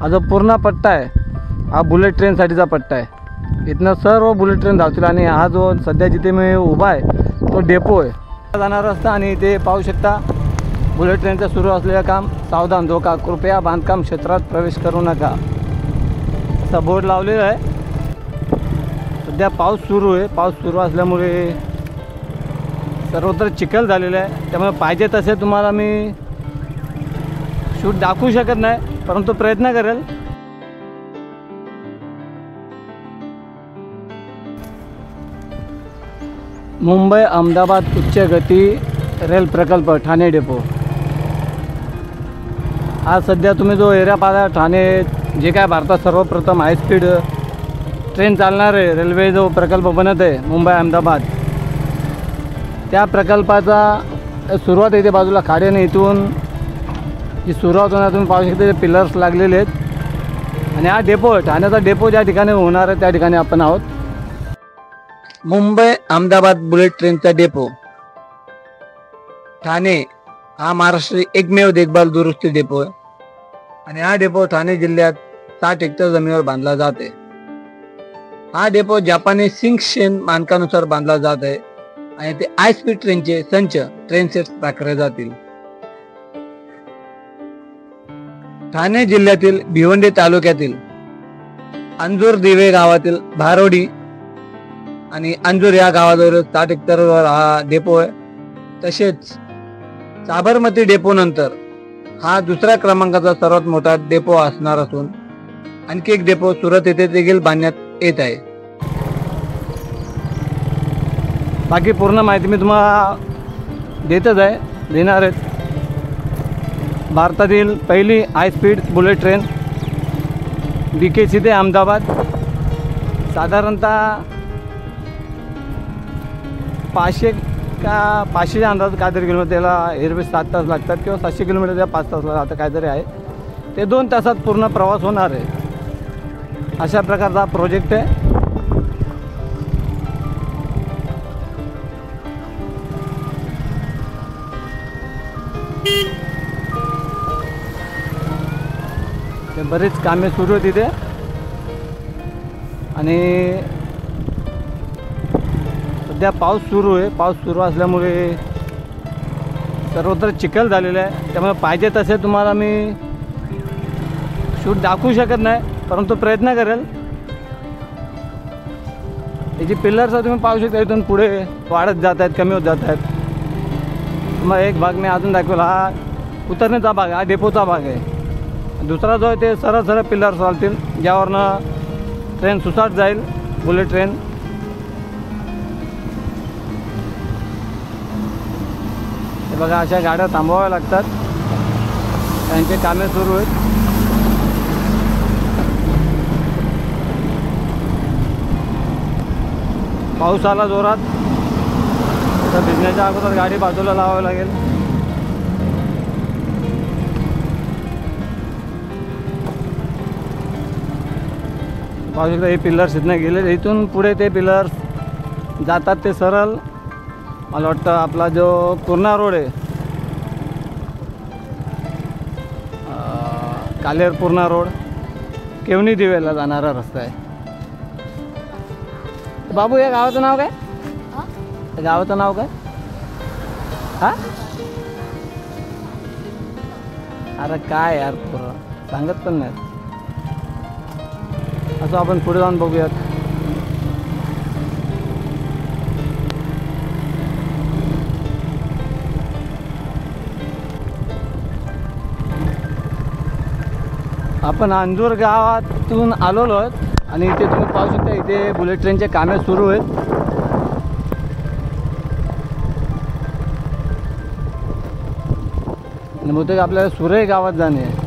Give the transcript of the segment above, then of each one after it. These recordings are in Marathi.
हा जो पूर्ण पट्टा आहे हा बुलेट ट्रेनसाठीचा पट्टा आहे। इथनं सर्व बुलेट ट्रेन धावतील आणि हा जो सध्या जिथे मी उभा आहे तो डेपो आहे जाणार रस्ता। आणि इथे पाहू शकता बुलेट ट्रेनचं सुरू असलेलं काम सावधान धोका कृपया बांधकाम क्षेत्रात प्रवेश करू नका असा बोर्ड लावलेला आहे। सध्या पाऊस सुरू आहे, पाऊस सुरू असल्यामुळे सर्वत्र चिखल झालेलं आहे, त्यामुळे पाहिजे तसे तुम्हाला मी शूट दाखवू शकत नाही, परंतु प्रयत्न करेल। मुंबई अहमदाबाद उच्च गती रेल प्रकल्प ठाणे डेपो हा सध्या तुम्ही जो एरिया पाहता ठाणे जे काय भारतात सर्वप्रथम हायस्पीड ट्रेन चालणार आहे रेल्वे जो प्रकल्प बनत आहे मुंबई अहमदाबाद त्या प्रकल्पाचा सुरुवात इथे बाजूला खाड्याने इथून जी सुरुवात होणार तुम्ही पाहू शकता ते पिलर्स लागलेले आहेत। आणि हा डेपो ठाण्याचा डेपो ज्या ठिकाणी होणार आहे त्या ठिकाणी आपण आहोत। मुंबई अहमदाबाद बुलेट ट्रेनचा डेपो ठाणे हा महाराष्ट्र एकमेव देखभाल दुरुस्ती डेपो आहे आणि हा डेपो ठाणे जिल्ह्यात 60 हेक्टर जमिनीवर बांधला जाते। हा डेपो जापानी शिंकशेन मानकानुसार बांधला जात आहे आणि ते हाय स्पीड ट्रेनचे संच ट्रेन सेट्स वापरले जातील। ठाणे जिल्ह्यातील भिवंडी तालुक्यातील अंजूर दिवे गावातील भारोडी आणि अंजूर या गावाजवळ 60 हेक्टरवर हा डेपो आहे। तसेच साबरमती डेपो नंतर हा दुसऱ्या क्रमांकाचा सर्वात मोठा डेपो असणार असून आणखी एक डेपो सुरत येथे देखील बांधण्यात येत आहे। बाकी पूर्ण माहिती मी तुम्हाला देतच आहे, देणार आहेत। भारतातील पहिली high speed bullet train BKC ते अहमदाबाद साधारणतः 500च्या अंदाज काहीतरी किलोमीटर त्याला एरवे 7 तास लागतात किंवा 700 किलोमीटर 5 तास लागतात, आता काहीतरी आहे ते 2 तासात पूर्ण प्रवास होणार आहे। अशा प्रकारचा प्रोजेक्ट आहे। ते बरीच कामे सुरू आहेत तिथे आणि सध्या पाऊस सुरू आहे, पाऊस सुरू असल्यामुळे सर्वत्र चिखल झालेलं आहे, त्यामुळे पाहिजे तसे तुम्हाला मी शूट दाखवू शकत नाही, परंतु प्रयत्न करेल। याची पिलर्स तुम्ही पाहू शकता इथून पुढे वाढत जात आहेत, कमी होत जात आहेत। मग एक भाग मी अजून दाखवेल, हा उतरण्याचा भाग, हा डेपोचा भाग आहे। दुसरा जो आहे ते सरळ सरळ पिलर्स चालतील ज्यावरनं ट्रेन सुसाट जाईल, बुलेट ट्रेन। हे बघा अशा गाड्या थांबवाव्या लागतात, त्यांचे कामे सुरू आहेत। पाऊस आला जोरात तर भिजण्याच्या अगोदर गाडी बाजूला लावावी लागेल। पाहू शकता हे पिलर्स इथनं गेले, इथून पुढे ते पिलर्स जातात ते सरळ मला वाटतं आपला जो पूर्णा रोड आहे कालेर पूर्णा रोड केवनी दिवेला जाणारा रस्ता आहे। बाबू या गावाचं नाव काय? या गावाचं नाव काय? हा अरे काय यार पुरं सांगत पण नाही। असं आपण पुढे जाऊन बघूयात। आपण अंजूर गावातून आलेलो आहोत आणि इथे तुम्ही पाहू शकता इथे बुलेट ट्रेनचे कामे सुरू आहेत। आणि बहुतेक आपल्याला सुरई गावात जाणे आहे।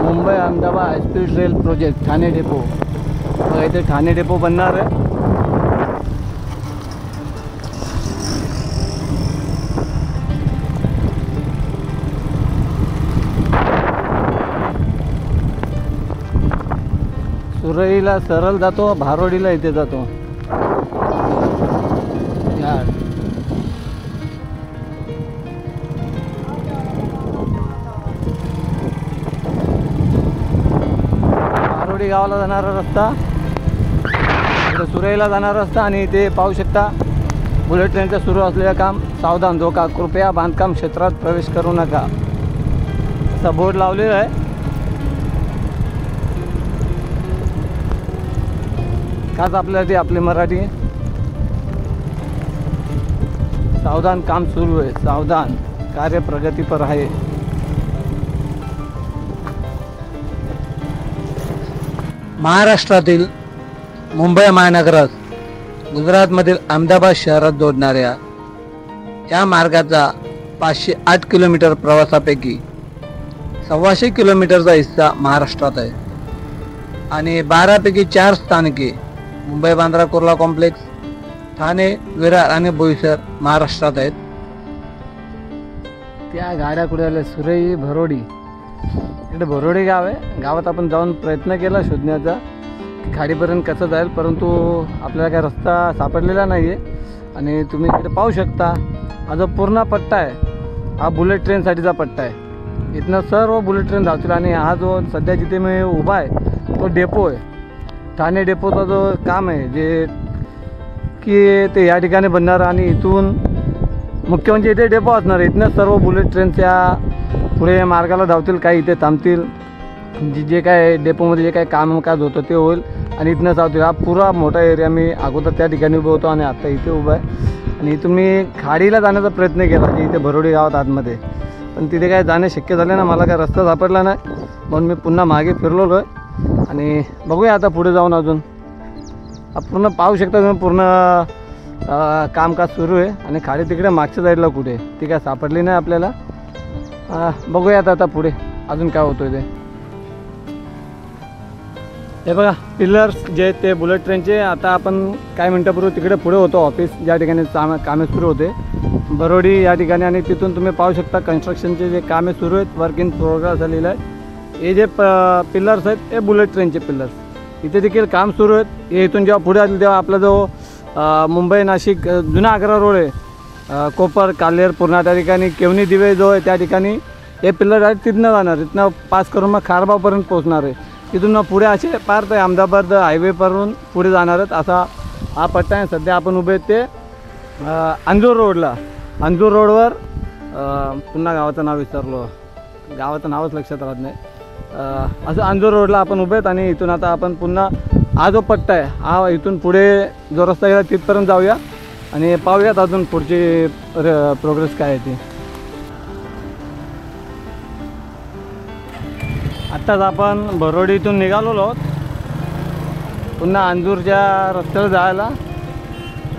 Mumbai Ahmedabad high speed rail project Thane depot, बघा इथे ठाणे डेपो बनणार आहे। सुरईला सरळ जातो, भारोडीला इथे जातो यार। भरोडी गावाला जाणारा रस्ता, इकडे सुरईला जाणारा रस्ता आणि इथे पाहू शकता बुलेट ट्रेनचं सुरू असलेलं काम. सावधान, धोका, कृपया बांधकाम क्षेत्रात प्रवेश करू नका असा बोर्ड लावलेला आहे. खास आपल्यासाठी आपली मराठी. सावधान, काम सुरू आहे. सावधान, कार्य प्रगतीपर आहे. महाराष्ट्रातील मुंबई महानगरास गुजरातमधील अहमदाबाद शहरात जोडणाऱ्या या मार्गाचा 508 किलोमीटर प्रवासापैकी 125 किलोमीटरचा हिस्सा महाराष्ट्रात आहे आणि 12पैकी 4 स्थानके मुंबई बांद्रा कुर्ला कॉम्प्लेक्स, ठाणे, विरार आणि बोईसर महाराष्ट्रात आहेत. त्या गाड्या कुठे आल्या? सुरई, भरोडी. इकडे भरोडी गाव आहे. गावात आपण जाऊन प्रयत्न केला शोधण्याचा की खाडीपर्यंत कसं जाईल, परंतु आपल्याला काय रस्ता सापडलेला नाही आहे. आणि तुम्ही इकडे पाहू शकता हा जो पूर्ण पट्टा आहे हा बुलेट ट्रेनसाठीचा पट्टा आहे. इथनं सर्व बुलेट ट्रेन धावतील आणि हा जो सध्या जिथे मी उभा आहे तो डेपो आहे. ठाणे डेपोचा जो काम आहे जे की ते या ठिकाणी बनणार आणि इथून मुख्य म्हणजे इथे डेपो असणार. इथनं सर्व बुलेट ट्रेनच्या पुढे मार्गाला धावतील, काही इथे थांबतील. जे काय डेपोमध्ये जे काय कामकाज होतं ते होईल आणि इथनं धावतील. हा पुरा मोठा एरिया. मी अगोदर त्या ठिकाणी उभं होतो आणि आता इथे उभा आहे. आणि इथून मी खाडीला जाण्याचा प्रयत्न केला की इथे भरोडी गावात आतमध्ये, पण तिथे काय जाणे शक्य झाले ना. मला काय रस्ता सापडला नाही म्हणून मी पुन्हा मागे फिरलेलो आहे. आणि बघूया आता पुढे जाऊन अजून पूर्ण पाहू शकता तुम्ही. पूर्ण कामकाज सुरू आहे आणि खाडी तिकडे मागच्या साईडला कुठे ती काय सापडली नाही आपल्याला. बघूया आता पुढे अजून काय होतं ते. हे बघा पिलर्स जे आहेत ते बुलेट ट्रेनचे. आता आपण काही मिनटापूर्वी तिकडे पुढे होतो ऑफिस ज्या ठिकाणी कामे सुरू होते भरोडी या ठिकाणी. आणि तिथून तुम्ही पाहू शकता कन्स्ट्रक्शनचे जे कामे सुरू आहेत, वर्क इन प्रोग्रेस झालेलं आहे. हे जे पिलर्स आहेत हे बुलेट ट्रेनचे पिलर्स. इथे देखील काम सुरू आहेत. हे इथून जेव्हा पुढे आले तेव्हा आपला जो मुंबई नाशिक जुना आग्रा रोड आहे, कोपर, काल्हेर, पूर्णा त्या ठिकाणी केवनी दिवे जो आहे त्या ठिकाणी हे पिलर आहेत. तिथनं जाणार, इथनं पास करून मग खारबावपर्यंत पोहोचणार आहे. तिथून मग पुढे असे पार ते अहमदाबाद हायवेवरून पुढे जाणार आहेत असा हा पट्टा आहे. सध्या आपण उभे आहेत ते अंजूर रोडला. अंजूर रोडवर पुन्हा गावाचं नाव विसरलो, गावाचं नावच लक्षात राहत नाही. असं अंजूर रोडला आपण उभे आहेत आणि इथून आता आपण पुन्हा हा जो पट्टा आहे हा इथून पुढे जो रस्ता गेला तिथपर्यंत जाऊया आणि पाहूयात अजून पुढची प्रोग्रेस काय आहे ती. आत्ताच आपण भरोडीतून निघालो आहोत पुन्हा अंजूरच्या रस्त्याला जायला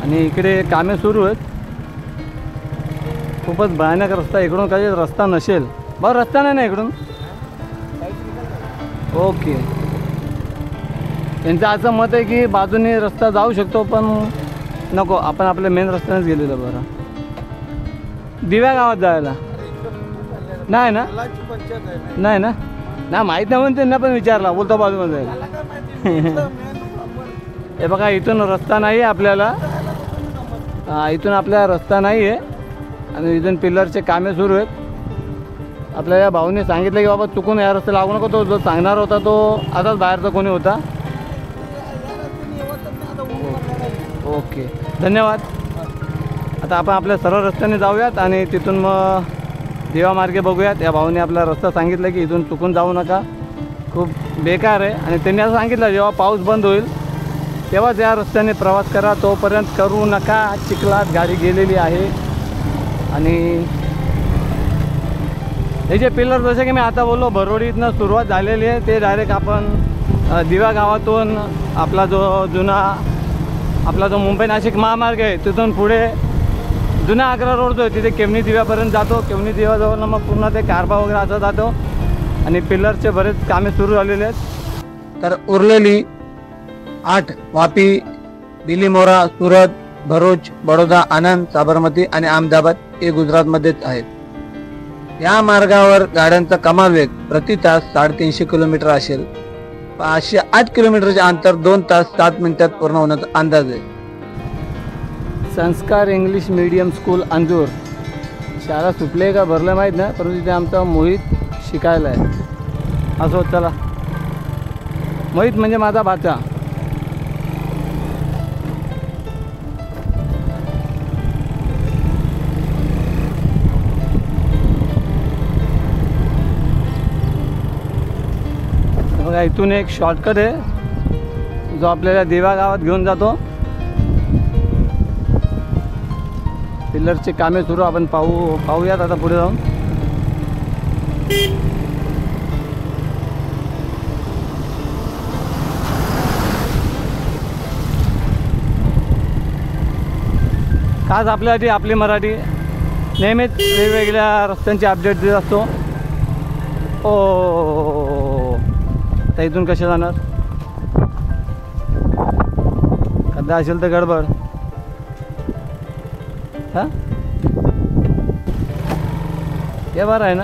आणि इकडे कामे सुरू आहेत. खूपच भयानक रस्ता. इकडून काही रस्ता नसेल. बरं रस्ता नाही ना इकडून. ओके, यांचं असं मत आहे की बाजूने रस्ता जाऊ शकतो पण नको, आपण आपल्या मेन रस्त्यानेच गेलेलं बरं. दिव्या गावात जायला नाही ना? नाही ना? नाही माहीत नाही म्हणून त्यांना पण विचारला, बोलतो बाजूमध्ये जायला. हे बघा इथून रस्ता नाही आहे आपल्याला. इथून आपल्याला रस्ता नाही आहे आणि इथून पिलरचे कामे सुरू आहेत. आपल्या या भाऊने सांगितलं की बाबा चुकून या रस्ता लागू नको. तो जो सांगणार होता तो आताच बाहेरचा कोणी होता. ओके, धन्यवाद. आता आपण आपल्या सरळ रस्त्याने जाऊयात आणि तिथून मग देवामार्गे बघूयात. या भाऊने आपला रस्ता सांगितलं की इथून चुकून जाऊ नका, खूप बेकार आहे. आणि त्यांनी असं सांगितलं जेव्हा पाऊस बंद होईल तेव्हाच या रस्त्याने प्रवास करा, तोपर्यंत करू नका. चिखलात गाडी गेलेली आहे. आणि हे जे पिलर जसे की मी आता बोललो भरोडीतनं सुरुवात झालेली आहे ते डायरेक्ट आपण दिवा गावातून आपला जो मुंबई नाशिक महामार्ग आहे तिथून पुढे जुना आग्रा रोड जो आहे तिथे केवनी दिव्यापर्यंत जातो. केवनी दिव्याजवळ मग पूर्ण ते कारबा वगैरे असं जातो आणि पिलरचे बरेच कामे सुरू झालेले आहेत. तर उरलेली 8 वापी, बिलीमोरा, सुरत, भरूच, बडोदा, आनंद, साबरमती आणि अहमदाबाद हे गुजरातमध्येच आहेत. या मार्गावर गाड्यांचा कमाल वेग प्रति तास 350 किलोमीटर असेल. 508 किलोमीटरचे अंतर 2 तास 7 मिनिटात पूर्ण होण्याचा अंदाज आहे. संस्कार इंग्लिश मीडियम स्कूल अंजूर. शाळा सुटले का भरलं माहीत नाही, परंतु तिथे आमचा मोहित शिकायला आहे. असो चला. मोहित म्हणजे माझा भाचा. बघा इथून एक शॉर्टकट आहे जो आपल्याला देवा गावात घेऊन जातो. पिलरची कामे सुरू आपण पाहूयात आता पुढे जाऊन. खास आपल्यासाठी आपली मराठी नेहमीच वेगवेगळ्या रस्त्यांची अपडेट देत असतो. ओ आता इथून कसे जाणार? खड्डा असेल तर गडबड. हां हे बरं आहे ना,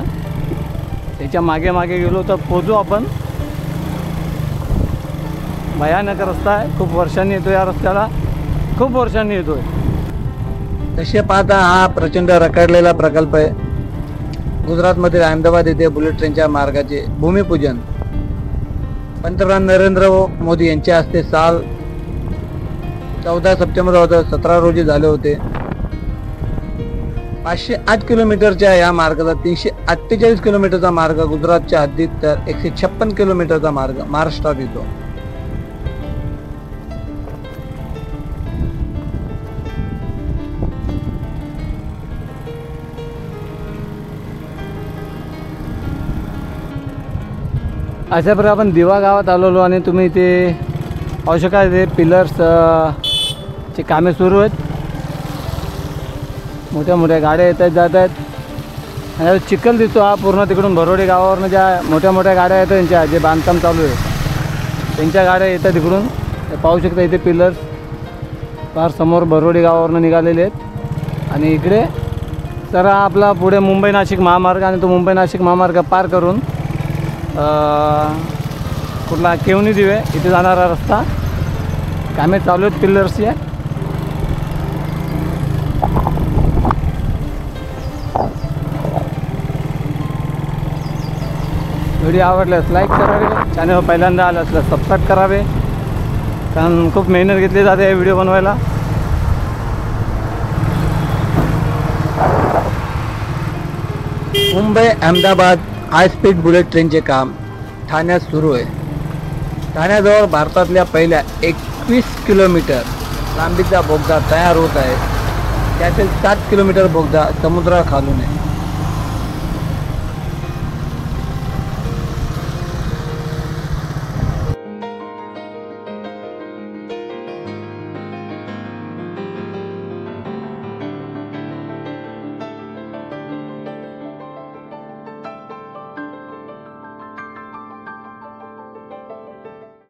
त्याच्या मागे मागे गेलो तर पोचू आपण. भयानक रस्ता आहे, खूप वर्षांनी येतो या रस्त्याला, खूप वर्षांनी येतोय. तसे पाहता हा प्रचंड रखडलेला प्रकल्प आहे. गुजरातमधील अहमदाबाद येथे बुलेट ट्रेनच्या मार्गाचे भूमिपूजन पंतप्रधान नरेंद्र मोदी यांच्या हस्ते साल 14 सप्टेंबर 2017 रोजी झाले होते. 508 किलोमीटरच्या या मार्गाचा 348 किलोमीटरचा मार्ग गुजरातच्या हद्दीत तर 156 किलोमीटरचा मार्ग महाराष्ट्रात येतो. अशा प्रकारे आपण दिवा गावात आलेलो आणि तुम्ही इथे पाहू शकाल ते पिलर्स ची कामे सुरू आहेत. मोठ्या मोठ्या गाड्या येत आहेत जात आहेत आणि चिखल दिसतो हा पूर्ण. तिकडून भरोडी गावावरनं ज्या मोठ्या मोठ्या गाड्या येतात त्यांच्या जे बांधकाम चालू आहे त्यांच्या गाड्या येतात तिकडून. पाहू शकता इथे पिलर्स फार समोर भरोडी गावावरनं निघालेले आहेत. आणि इकडे जरा आपला पुढे मुंबई नाशिक महामार्ग आणि तो मुंबई नाशिक महामार्ग पार करून कुठला केवनी दिवे इथे जाणारा रस्ता कामे चालू आहेत पिलर्सचे. व्हिडिओ आवडल्यास लाईक करावे, चॅनल पहिल्यांदा आलं असल्यास सबस्क्राईब करावे, कारण खूप मेहनत घेतली जाते व्हिडिओ बनवायला. Mumbai Ahmedabad high speed bullet ट्रेनचे काम ठाण्यात सुरू आहे. ठाण्याजवळ भारतातल्या पहिल्या 21 किलोमीटर लांबीचा बोगदा तयार होत आहे. त्यातील 7 किलोमीटर बोगदा समुद्राखालून आहे.